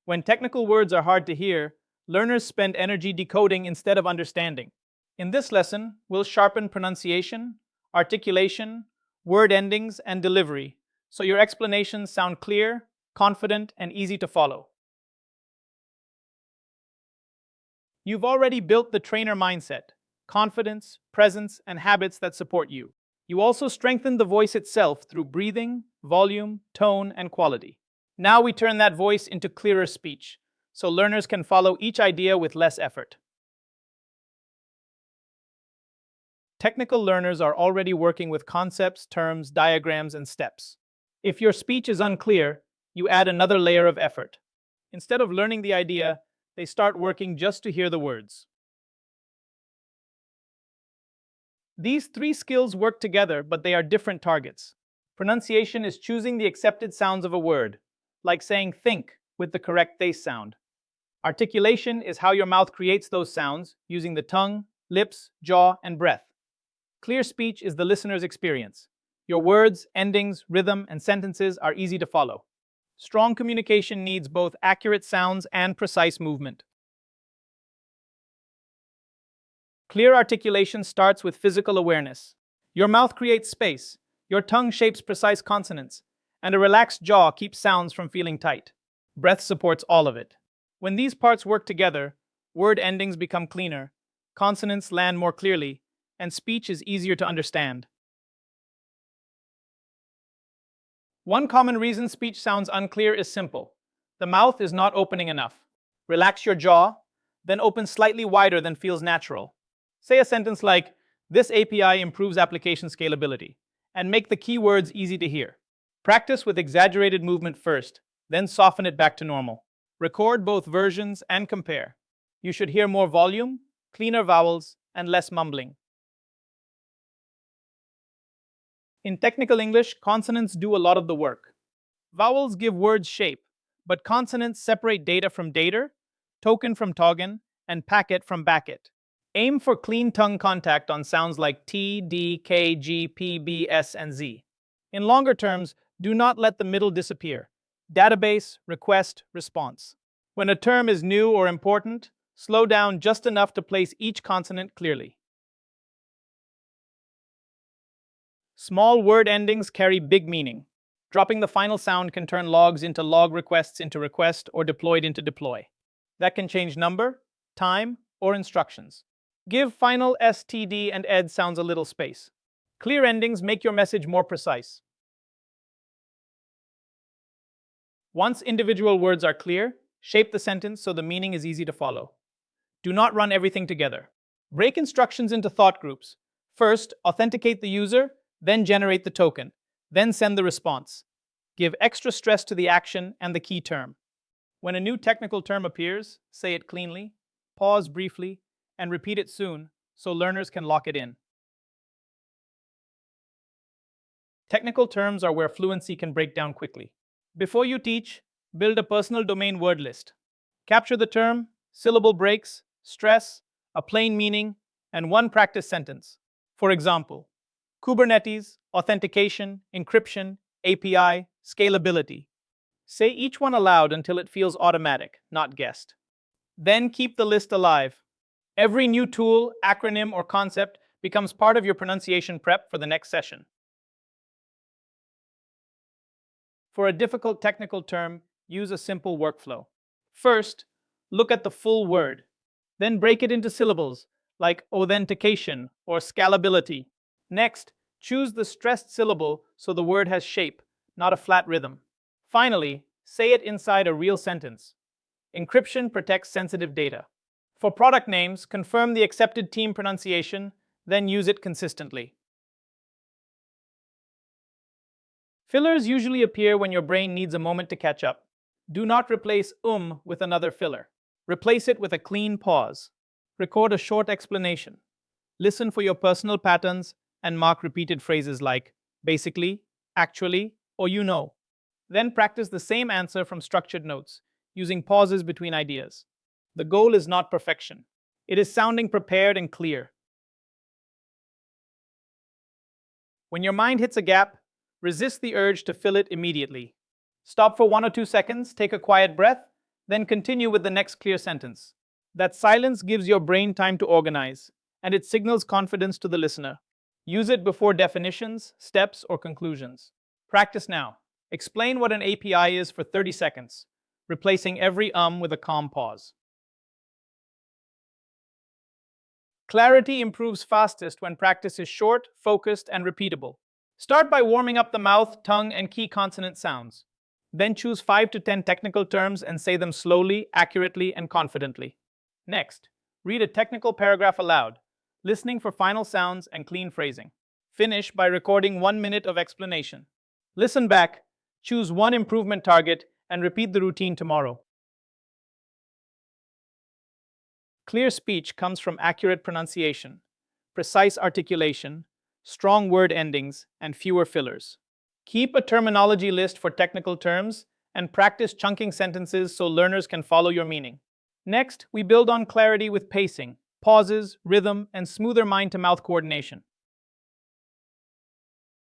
When technical words are hard to hear, learners spend energy decoding instead of understanding. In this lesson, we'll sharpen pronunciation, articulation, word endings, and delivery, so your explanations sound clear, confident, and easy to follow. You've already built the trainer mindset, confidence, presence, and habits that support you. You also strengthened the voice itself through breathing, volume, tone, and quality. Now we turn that voice into clearer speech, so learners can follow each idea with less effort. Technical learners are already working with concepts, terms, diagrams, and steps. If your speech is unclear, you add another layer of effort. Instead of learning the idea, they start working just to hear the words. These three skills work together, but they are different targets. Pronunciation is choosing the accepted sounds of a word, like saying think with the correct th sound. Articulation is how your mouth creates those sounds using the tongue, lips, jaw, and breath. Clear speech is the listener's experience. Your words, endings, rhythm, and sentences are easy to follow. Strong communication needs both accurate sounds and precise movement. Clear articulation starts with physical awareness. Your mouth creates space, your tongue shapes precise consonants, and a relaxed jaw keeps sounds from feeling tight. Breath supports all of it. When these parts work together, word endings become cleaner, consonants land more clearly, and speech is easier to understand. One common reason speech sounds unclear is simple. The mouth is not opening enough. Relax your jaw, then open slightly wider than feels natural. Say a sentence like, "This API improves application scalability," and make the key words easy to hear. Practice with exaggerated movement first, then soften it back to normal. Record both versions and compare. You should hear more volume, cleaner vowels, and less mumbling. In technical English, consonants do a lot of the work. Vowels give words shape, but consonants separate data from dater, token from togen, and packet from backet. Aim for clean tongue contact on sounds like T, D, K, G, P, B, S, and Z. In longer terms, do not let the middle disappear. Database, request, response. When a term is new or important, slow down just enough to place each consonant clearly. Small word endings carry big meaning. Dropping the final sound can turn logs into log requests into request or deployed into deploy. That can change number, time, or instructions. Give final std and ed sounds a little space. Clear endings make your message more precise. Once individual words are clear, shape the sentence so the meaning is easy to follow. Do not run everything together. Break instructions into thought groups. First, authenticate the user, then generate the token, then send the response. Give extra stress to the action and the key term. When a new technical term appears, say it cleanly, pause briefly, and repeat it soon so learners can lock it in. Technical terms are where fluency can break down quickly. Before you teach, build a personal domain word list. Capture the term, syllable breaks, stress, a plain meaning, and one practice sentence. For example, Kubernetes, authentication, encryption, API, scalability. Say each one aloud until it feels automatic, not guessed. Then keep the list alive. Every new tool, acronym, or concept becomes part of your pronunciation prep for the next session. For a difficult technical term, use a simple workflow. First, look at the full word. Then break it into syllables, like authentication or scalability. Next, choose the stressed syllable so the word has shape, not a flat rhythm. Finally, say it inside a real sentence. Encryption protects sensitive data. For product names, confirm the accepted team pronunciation, then use it consistently. Fillers usually appear when your brain needs a moment to catch up. Do not replace with another filler. Replace it with a clean pause. Record a short explanation. Listen for your personal patterns and mark repeated phrases like basically, actually, or you know. Then practice the same answer from structured notes, using pauses between ideas. The goal is not perfection. It is sounding prepared and clear. When your mind hits a gap, resist the urge to fill it immediately. Stop for 1 or 2 seconds, take a quiet breath, Then continue with the next clear sentence. That silence gives your brain time to organize, and it signals confidence to the listener. Use it before definitions, steps, or conclusions. Practice now. Explain what an API is for 30 seconds, replacing every with a calm pause. Clarity improves fastest when practice is short, focused, and repeatable. Start by warming up the mouth, tongue, and key consonant sounds. Then choose 5 to 10 technical terms and say them slowly, accurately, and confidently. Next, read a technical paragraph aloud, listening for final sounds and clean phrasing. Finish by recording 1 minute of explanation. Listen back, choose one improvement target, and repeat the routine tomorrow. Clear speech comes from accurate pronunciation, precise articulation, strong word endings, and fewer fillers. Keep a terminology list for technical terms and practice chunking sentences so learners can follow your meaning. Next, we build on clarity with pacing, pauses, rhythm, and smoother mind-to-mouth coordination.